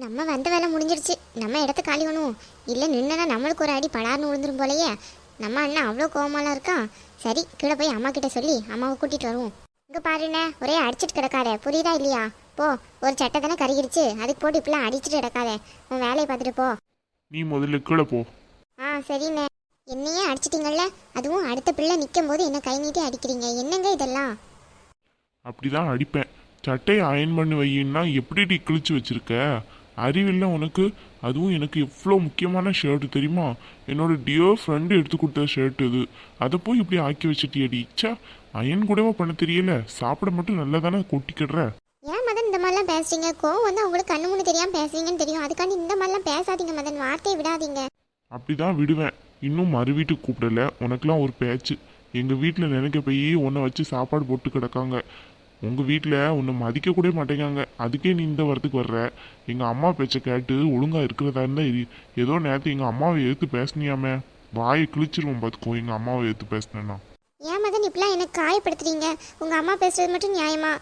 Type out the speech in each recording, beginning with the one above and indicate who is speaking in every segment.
Speaker 1: நம்ம வந்த வேலை முடிஞ்சிடுச்சு. நம்ம இடத்த காலி பண்ணுவோம். இல்லை நின்னா நம்மளுக்கு ஒரு அடி படார்னு விழுந்துரும் போலையே. நம்ம அண்ணன் அவ்வளோ கோவமாலாம் இருக்கான். சரி கீழே போய் அம்மா கிட்ட சொல்லி அம்மாவை கூட்டிகிட்டு வருவோம். இங்கே பாருண்ணே, ஒரே அடிச்சிட்டு கிடக்காத, புரியுதா இல்லையா? போ, ஒரு சட்டை தானே கருகிடுச்சு, அதுக்கு போட்டு இப்பெல்லாம் அடிச்சுட்டு கிடக்காத. உன் வேலையை பார்த்துட்டு போ.
Speaker 2: நீ முதல்ல கீழே போ.
Speaker 1: சரிண்ணே. என்னையே அடிச்சிட்டிங்கல்ல, அதுவும் அடுத்த பிள்ளை நிற்கும் போது என்ன கை நீட்டி அடிக்கிறீங்க, என்னங்க இதெல்லாம்?
Speaker 2: அப்படிதான் அடிப்பேன். சட்டையை அயன் பண்ணி வையின்னா எப்படி கிழிச்சு வச்சிருக்க? அறிவில்லை உனக்கு? அதுவும் எனக்கு எவ்வளோ முக்கியமான ஷர்ட் தெரியுமா? என்னோட டியர் ஃப்ரெண்டு எடுத்து கொடுத்த ஷர்ட் இது. அதை போய் இப்படி ஆக்கி வச்சுட்டியடி. ச்சா, அயன் கூடவா பண்ண தெரியல? சாப்பிட மட்டும் நல்லா தானே கொட்டிக்கிடுற.
Speaker 1: ஏன் மதன் இந்த மாதிரிலாம் பேசுறீங்க? கோவம் வந்து உங்களுக்கு கண்ணு முன்னு தெரியாமல் பேசுறீங்கன்னு தெரியும். அதுக்காண்டி இந்த மாதிரிலாம் பேசாதீங்க மதன், வார்த்தையை விடாதீங்க.
Speaker 2: அப்படிதான் விடுவேன். இன்னும் மறு வீட்டுக்கு கூப்பிடல, உனக்குலாம் ஒரு பேச்சு. எங்கள் வீட்டில் நினைக்க போய் உன்னை வச்சு சாப்பாடு போட்டு கிடக்காங்க. உங்கள் வீட்டில் உன்னை மதிக்க கூட மாட்டேங்காங்க. அதுக்கே நீ இந்த வரத்துக்கு வர்ற. எங்கள் அம்மா பேச்சை கேட்டு ஒழுங்காக இருக்கிறதா இருந்தால் ஏதோ நேரத்து எங்கள் அம்மாவை எதிர்த்து பேசினியாமே, வாயை கிழிச்சிருவோம் பார்த்துக்கோ எங்கள் அம்மாவை எதிர்த்து பேசினேன்னா.
Speaker 1: ஏன் மதன் இப்பெல்லாம் எனக்கு காயப்படுத்துறீங்க? உங்கள் அம்மா பேசுறது மட்டும் நியாயமா?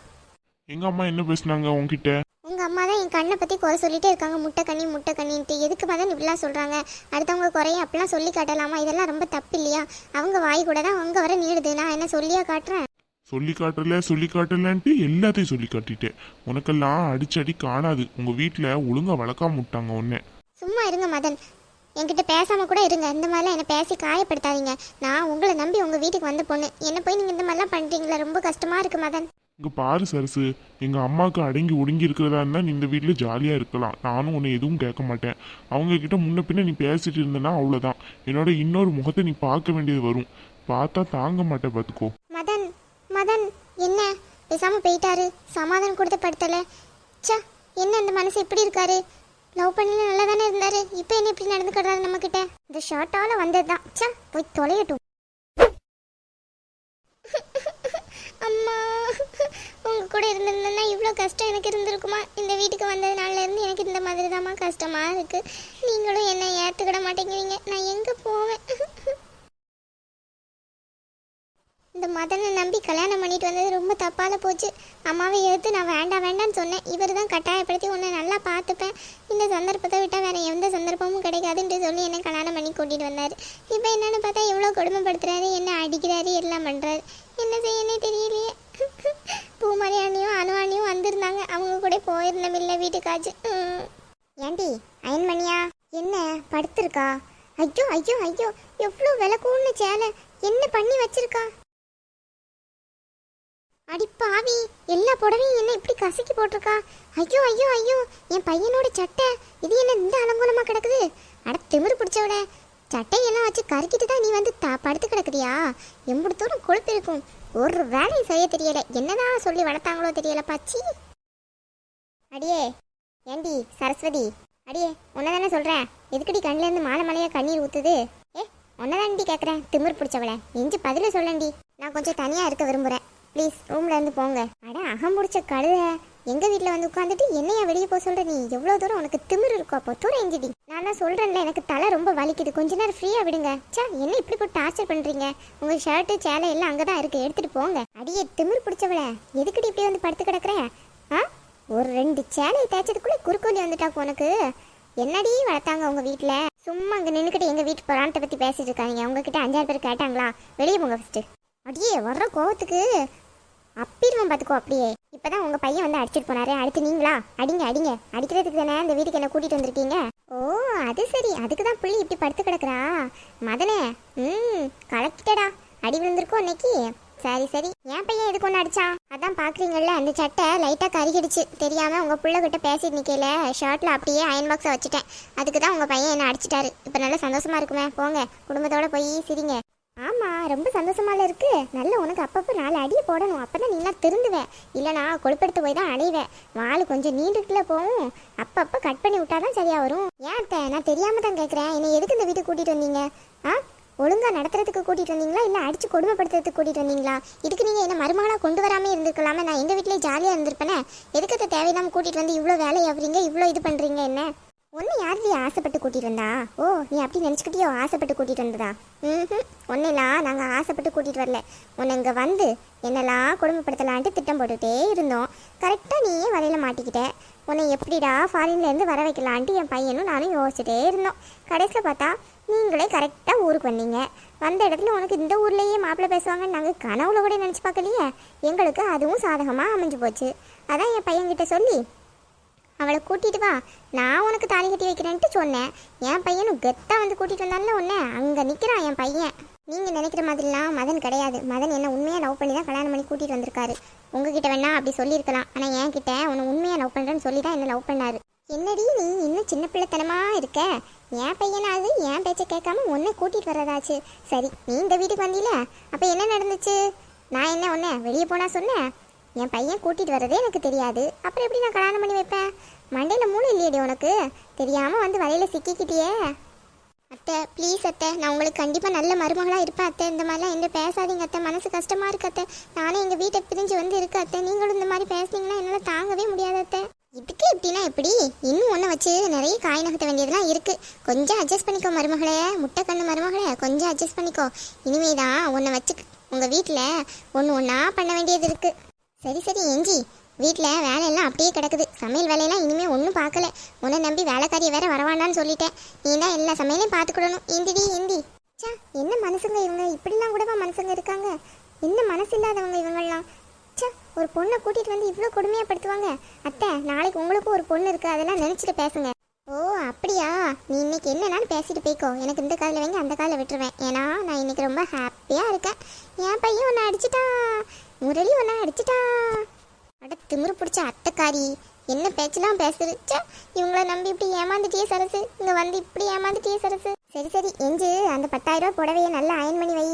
Speaker 2: எங்கள் அம்மா என்ன பேசுனாங்க உங்ககிட்ட?
Speaker 1: உங்கள் அம்மா தான் என் கண்ணை பற்றி குறை சொல்லிட்டே இருக்காங்க. முட்டை கண்ணின்ட்டு. எதுக்கு மதன் இப்படிலாம் சொல்கிறாங்க? அடுத்தவங்க குறைய அப்படிலாம் சொல்லி காட்டலாமா? இதெல்லாம் ரொம்ப தப்பு இல்லையா? அவங்க வாய் கூட தான் அவங்க வர நீடுது. நான் என்ன சொல்லியா காட்டுறேன்?
Speaker 2: சொல்லி காட்டலன்ட்டு எல்லாத்தையும் சொல்லி காட்டிட்டேன். உனக்கெல்லாம் அடிச்சடி காணாது. உங்கள் வீட்டில் ஒழுங்காக வளர்க்காம விட்டாங்க உன்னை.
Speaker 1: சும்மா இருங்க மதன், என்கிட்ட பேசாமல் கூட இருங்க. இந்த மாதிரிலாம் என்னை பேசி காயப்படுத்தாதீங்க. நான் உங்களை நம்பி உங்கள் வீட்டுக்கு வந்த பொண்ணு. என்னை போய் நீங்கள் இந்த மாதிரிலாம் பண்ணுறீங்களா? ரொம்ப கஷ்டமாக இருக்குது மதன்.
Speaker 2: இங்கே பாரு சரசு, எங்கள் அம்மாவுக்கு அடங்கி ஒடுங்கி இருக்கிறதா இருந்தால் நீ இந்த வீட்டில் ஜாலியாக இருக்கலாம். நானும் உன்னை எதுவும் கேட்க மாட்டேன். அவங்கக்கிட்ட முன்ன பின்ன நீ பேசிட்டு இருந்தனா அவ்வளோதான். என்னோட இன்னொரு முகத்தை நீ பார்க்க வேண்டியது வரும். பார்த்தா தாங்க மாட்டேன் பார்த்துக்கோ.
Speaker 1: மதன் மதன் என்ன பேசாமல் போயிட்டாரு? சமாதானம் கொடுத்து படுத்தலை. சா, என்ன இந்த மனசு எப்படி இருக்காரு? லவ் பண்ணல நல்லா தானே இருந்தாரு. இப்போ என்ன இப்படி நடந்துக்கிறாரு நம்மக்கிட்ட? இந்த ஷர்ட்டால் வந்தது தான். சா, போய் தொலையட்டும். அம்மா, உங்க கூட இருந்திருந்தேன்னா இவ்வளோ கஷ்டம் எனக்கு இருந்திருக்குமா? இந்த வீட்டுக்கு வந்ததுனால இருந்து எனக்கு இந்த மாதிரி தாம்மா கஷ்டமா இருக்கு. நீங்களும் என்னை ஏற்றுக்கிட மாட்டேங்கிறீங்க. நான் எங்கே போவேன்? இந்த மதனை நம்பி கல்யாணம் பண்ணிட்டு வந்தது ரொம்ப தப்பால போச்சு. அம்மாவை எடுத்து நான் வேண்டான்னு சொன்னேன். இவர் தான் கட்டாயப்படுத்தி உன்னை நல்லா பார்த்துப்பேன், இந்த சந்தர்ப்பத்தை விட்டால் வேற எந்த சந்தர்ப்பமும் கிடைக்காதுன்ட்டு சொல்லி என்னை கல்யாணம் பண்ணி கூட்டிகிட்டு வந்தார். இப்போ என்னென்னு பார்த்தா எவ்வளோ கொடுமைப்படுத்துறாரு, என்ன அடிக்கிறாரு, எல்லாம் பண்ணுறாரு. என்ன செய்யனே தெரியலையே. பூமரியாணியும் அணுவாணியும் வந்திருந்தாங்க. அவங்க கூட போயிருந்தமில்லை வீட்டுக்காச்சு. ஏண்டி அயன் பண்ணியா? என்ன படுத்திருக்கா? ஐயோ ஐயோ ஐயோ, எவ்வளோ விலை கூடன்னு சேலை என்ன பண்ணி வச்சிருக்கா? அடி பாவி, எல்லா புடவையும் என்ன இப்படி கசக்கி போட்டிருக்கா? ஐயோ ஐயோ ஐயோ, என் பையனோட சட்டை இது என்ன இந்த அலங்கோலமா கிடக்குது? அட திமிரு பிடிச்சவிட, சட்டையெல்லாம் வச்சு கறிக்கிட்டு தான் நீ வந்து படுத்து கிடக்குறியா? எம்புடு தூரம் கொழுப்பு இருக்கும். ஒரு வேலையும் செய்ய தெரியல. என்னதான் சொல்லி வளர்த்தாங்களோ தெரியல பாச்சி. அடியே ஏண்டி சரஸ்வதி, அடியே உன்னை தானே சொல்கிறேன். எதுக்கடி கண்ணிலேருந்து மாலை மலையாக கண்ணீர் ஊற்றுது? உன்னதாண்டி கேட்குறேன், திமிரு பிடிச்சவளை. எஞ்சி பதில சொல்லண்டி. நான் கொஞ்சம் தனியாக இருக்க விரும்புகிறேன். ப்ளீஸ் ரூம்ல இருந்து போங்க. அட அகம் முடிச்ச கழுத, எங்க வீட்டில் வந்து உட்காந்துட்டு என்னையா வெளியே போக சொல்ற? நீ எவ்வளோ தூரம் உனக்கு திமிரு இருக்கோ? அப்போ தூரம் எஞ்சிடி. நான் தான் சொல்றேன்ல, எனக்கு தலை ரொம்ப வலிக்குது, கொஞ்ச நேரம் ஃப்ரீயா விடுங்க. சா, என்ன இப்படி போட்டு டார்ச்சர் பண்றீங்க? உங்க ஷர்ட்டு சேலை எல்லாம் அங்கதான் இருக்கு, எடுத்துட்டு போங்க. அடியே திமிரு பிடிச்சவள, எதுக்கடி இப்படி வந்து படுத்து கிடக்குறேன்? ஒரு 2 சேலையை தேய்ச்சதுக்குள்ள குறுக்கோலி வந்துட்டா உனக்கு? என்னடி வளர்த்தாங்க உங்க வீட்டுல? சும்மா அங்க நின்றுக்கிட்டு எங்க வீட்டு புராணத்தை பத்தி பேசிட்டு இருக்காங்க. உங்ககிட்ட 5-6 பேர் கேட்டாங்களா? வெளியே போங்க ஃபர்ஸ்ட். அடியே வர்ற கோவத்துக்கு அப்பிடுவோம் பார்த்துக்கோ. அப்படியே இப்பதான் உங்க பையன் வந்து அடிச்சிட்டு போனாரு, அடுத்து நீங்களா? அடிங்க அடிங்க. அடிக்கிறதுக்கு தானே இந்த வீட்டுக்கு என்ன கூட்டிட்டு வந்திருக்கீங்க? ஓ அது சரி, அதுக்கு தான் புள்ளி இப்படி படுத்து கிடக்குறா. மதனே, கலக்கிட்டடா. அடி விழுந்திருக்கோம் இன்னைக்கு. சரி சரி, என் பையன் எதுக்கு ஒன்று அடிச்சான்? அதான் பாக்குறீங்கல்ல, அந்த சட்டை லைட்டா கருகிடுச்சு. தெரியாம உங்க புள்ள கிட்ட பேசிட்டு நிக்கல, ஷர்ட்ல அப்படியே அயன் பாக்ஸை வச்சுட்டேன். அதுக்கு தான் உங்க பையன் என்ன அடிச்சிட்டாரு. இப்ப நல்லா சந்தோஷமா இருக்குமே, போங்க குடும்பத்தோட போய் சிரிங்க. ஆமா, ரொம்ப சந்தோஷமால இருக்கு. நல்ல உனக்கு அப்பப்போ 4 அடியை போடணும், அப்பதான் நீ எல்லாம் திருந்துவேன். இல்லைனா கொழுப்பெடுத்து போய் தான் அடைவேன். வாள் கொஞ்சம் நீண்டுக்குள்ள போகும், அப்பப்போ கட் பண்ணி விட்டாதான் சரியா வரும். ஏன் அத்தை, நான் தெரியாம தான் கேட்குறேன். என்னை எதுக்கு இந்த வீட்டுக்கு கூட்டிட்டு வந்தீங்க? ஒழுங்கா நடத்துறதுக்கு கூட்டிட்டு வந்தீங்களா, இல்லை அடிச்சு கொடுமைப்படுத்துறதுக்கு கூட்டிட்டு வந்தீங்களா? இதுக்கு நீங்க என்ன மருமகளாக கொண்டு வராமே இருந்திருக்கலாமே. நான் எங்க வீட்டிலேயே ஜாலியா இருந்திருப்பேனே. எதுக்கு தேவையில்லாம கூட்டிட்டு வந்து இவ்வளோ வேலை ஆகுறீங்க, இவ்வளோ இது பண்றீங்க? என்ன உன்னை யாரு ஆசைப்பட்டு கூட்டிகிட்டு வந்தா? ஓ, நீ அப்படி நினச்சிக்கிட்டியோ ஆசைப்பட்டு கூட்டிகிட்டு வந்ததா? ஒன்னெல்லாம் நாங்கள் ஆசைப்பட்டு கூட்டிகிட்டு வரல. உன்னை இங்கே வந்து என்னெல்லாம் குடும்பப்படுத்தலான்ட்டு திட்டம் போட்டுகிட்டே இருந்தோம். கரெக்டாக நீயே வலையில் மாட்டிக்கிட்ட. உன்னை எப்படிடா ஃபாரின்லேருந்து வர வைக்கலான்ட்டு என் பையனும் நானும் யோசிச்சுட்டே இருந்தோம். கடைசியில் பார்த்தா நீங்களே கரெக்டாக ஊருக்கு வந்தீங்க. வந்த இடத்துல உனக்கு இந்த ஊர்லேயே மாப்பிள்ளை பேசுவாங்கன்னு நாங்கள் கனவுல கூட நினச்சி பார்க்கலையே. எங்களுக்கு அதுவும் சாதகமாக அமைஞ்சு போச்சு. அதான் என் பையன்கிட்ட சொல்லி அவளை கூட்டிட்டு வா, நான் உனக்கு தாலி கட்டி வைக்கிறேன்ட்டு சொன்னேன். என் பையனும் கெத்தாக வந்து கூட்டிகிட்டு வந்தான்ல உன்னை. அங்கே நிற்கிறான் என் பையன். நீங்கள் நினைக்கிற மாதிரிலாம் மதன் கிடையாது. மதன் என்ன உண்மையாக லவ் பண்ணி தான் கல்யாணம் பண்ணி கூட்டிகிட்டு வந்திருக்காரு. உங்ககிட்ட வேணா அப்படி சொல்லியிருக்கலாம். ஆனால் என்கிட்ட உன்னை உண்மையாக லவ் பண்ணுறேன்னு சொல்லி தான் என்ன லவ் பண்ணாரு. என்னடி நீ இன்னும் சின்ன பிள்ளைத்தனமாக இருக்க? என் பையனாவது என் பேச்சை கேட்காம உன்னை கூட்டிகிட்டு வர்றதாச்சு. சரி, நீ இந்த வீட்டுக்கு வந்தீல, அப்போ என்ன நடந்துச்சு? நான் என்ன உன்னை வெளியே போனா சொன்னேன்? என் பையன் கூட்டிகிட்டு வர்றதே எனக்கு தெரியாது. அப்புறம் எப்படி நான் கல்யாணம் பண்ணி வைப்பேன்? மண்டையில் மூளை இல்லையடி உனக்கு? தெரியாமல் வந்து வலையில் சிக்கிக்கிட்டியே. அத்தை ப்ளீஸ் அத்தை, நான் உங்களுக்கு கண்டிப்பாக நல்ல மருமகளாக இருப்பேன் அத்தை. இந்த மாதிரிலாம் என்ன பேசாதீங்க அத்தை, மனசு கஷ்டமாக இருக்கு அத்தை. நானே எங்கள் வீட்டை பிரிஞ்சு வந்து இருக்கு அத்தை. நீங்களும் இந்த மாதிரி பேசுனீங்கன்னா என்னால் தாங்கவே முடியாது அத்தை. இதுக்கு எப்படின்னா எப்படி? இன்னும் ஒன்றை வச்சு நிறைய காய் நகர்த்த வேண்டியதெல்லாம் இருக்குது. கொஞ்சம் அட்ஜஸ்ட் பண்ணிக்கோ மருமகளே, முட்டை கண்ணு மருமகளே, கொஞ்சம் அட்ஜஸ்ட் பண்ணிக்கோ. இனிமே தான் உன்னை வச்சு உங்கள் வீட்டில் ஒன்றா பண்ண வேண்டியது இருக்குது. சரி சரி ஏஞ்சி, வீட்டில் வேலையெல்லாம் அப்படியே கிடக்குது. சமையல் வேலையெல்லாம் இனிமேல் ஒன்றும் பார்க்கல. உன்னை நம்பி வேலைக்காரியை வேற வரவாண்டான்னு சொல்லிட்டேன். நீ தான் எல்லா சமையலையும் பார்த்துக்கிடணும். இந்திடி இந்தி. சா, என்ன மனசுங்க இவங்க? இப்படிலாம் கூடவா மனசுங்க இருக்காங்க? என்ன மனசு இல்லாதவங்க இவங்கெல்லாம். சா, ஒரு பொண்ணை கூட்டிகிட்டு வந்து இவ்வளோ கொடுமையாக படுத்துவாங்க. அத்தை, நாளைக்கு உங்களுக்கும் ஒரு பொண்ணு இருக்குது, அதெல்லாம் நினச்சிட்டு பேசுங்க. ஓ அப்படியா? நீ இன்னைக்கு என்னன்னாலும் பேசிட்டு போய்க்கோ. எனக்கு இந்த காலில் வைங்க, அந்த காலில் விட்டுருவேன். ஏன்னா நான் இன்னைக்கு ரொம்ப ஹாப்பியாக இருக்கேன். என் பையன் ஒன்று அடிச்சிட்டான், முரளி ஒன்றா அடிச்சிட்டான். அட திமிரு பிடிச்ச அத்தைக்காரி, என்ன பேச்செல்லாம் பேசுறச்சா? இவங்கள நம்பி இப்படி ஏமாந்துட்டியே சரசு. இங்கே வந்து இப்படி ஏமாந்துட்டியே சரசு. சரி சரி எஞ்சு, அந்த 10,000 ரூபா புடவையை நல்லா அயன் பண்ணி வை.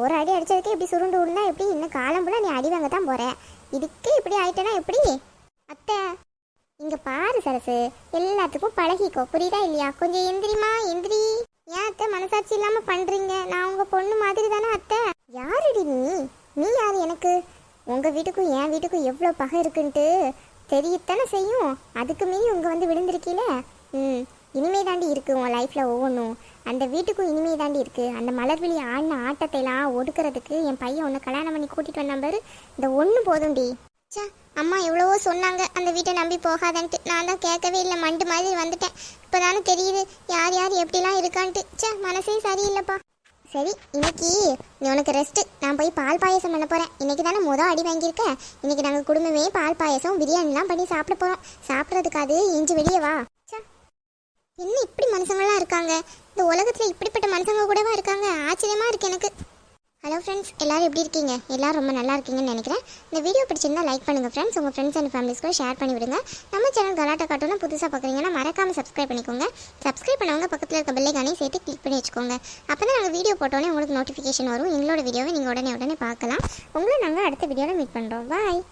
Speaker 1: ஒரு அடி அடிச்சதுக்கே இப்படி சுருண்டு விடுனா எப்படி? இன்னும் காலம் போல நீ அடி வாங்க தான் போற. இதுக்கே இப்படி ஆயிட்டேனா எப்படி? அத்தை இங்க பாரு சரசு, எல்லாத்துக்கும் பழகிக்கோ, புரியுதா இல்லையா? கொஞ்சம் எந்திரிமா எந்திரி. ஏன் அத்தை மனசாட்சி இல்லாம பண்றீங்க? நான் உங்க பொண்ணு மாதிரி தானே அத்தை. யாருடி நீ? நீ யாரு எனக்கு? உங்க வீட்டுக்கும் என் வீட்டுக்கும் எவ்வளோ பகை இருக்குன்ட்டு தெரியத்தானே செய்யும். அதுக்கு மீறி உங்க வந்து விழுந்திருக்கீல. இனிமே தாண்டி இருக்கு உன் லைஃப்ல ஒவ்வொன்றும். அந்த வீட்டுக்கும் இனிமே தாண்டி இருக்கு. அந்த மலர்விழி ஆடின ஆட்டத்தைலாம் ஒடுக்கிறதுக்கு என் பையன் உன்னை கல்யாணம் பண்ணி கூட்டிட்டு வந்த பாரு, இந்த ஒன்று போதும்டி. சா, அம்மா எவ்வளவோ சொன்னாங்க அந்த வீட்டை நம்பி போகாதன்ட்டு. நான் தான் கேட்கவே இல்லை, மண்டு மாதிரி வந்துட்டேன். இப்போதானே தெரியுது யார் யார் எப்படிலாம் இருக்கான்ட்டு. சே, மனசே சரியில்லைப்பா. சரி, இன்னைக்கு நீ உனக்கு ரெஸ்ட்டு. நான் போய் பால் பாயசம் பண்ண போகிறேன். இன்னைக்கு தானே அடி வாங்கியிருக்கேன். இன்னைக்கு நாங்கள் குடும்பமே பால் பாயசம் பிரியாணிலாம் பண்ணி சாப்பிட போகிறோம். சாப்பிட்றதுக்காது இஞ்சி வெளியே வா. சா, என்ன இப்படி மனுஷங்கள்லாம் இருக்காங்க? இந்த உலகத்தில் இப்படிப்பட்ட மனுஷங்க கூடவா இருக்காங்க? ஆச்சரியமாக இருக்கு எனக்கு. ஹலோ ஃப்ரெண்ட்ஸ், எல்லோரும் எப்படி இருக்கீங்க? எல்லோரும் ரொம்ப நல்லா இருக்கீங்கன்னு நினைக்கிறேன். இந்த வீடியோ பிடிச்சிருந்தா லைக் பண்ணுங்கள் ஃப்ரெண்ட்ஸ். உங்கள் ஃப்ரெண்ட்ஸ் அண்ட் ஃபேமிலிஸ் கூட ஷேர் பண்ணி விடுங்க. நம்ம சேனல் கலாட்டா கார்ட்டூனை புதுசாக பார்க்குறீங்கன்னா மறக்காமல் சப்ஸ்கிரைப் பண்ணிக்கோங்க. சப்ஸ்கிரைப் பண்ணவங்க பக்கத்தில் இருக்க பெல்லைக்கானே சேர்த்து கிளிக் பண்ணி வச்சுக்கோங்க. அப்போ தான் நாங்கள் வீடியோ போட்டோன்னே உங்களுக்கு நோட்டிஃபிகேஷன் வரும். எங்களோட வீடியோவை நீங்கள் உடனே பார்க்கலாம். உங்களை நாங்கள் அடுத்த வீடியோவில் மீட் பண்ணுறோம். பாய்.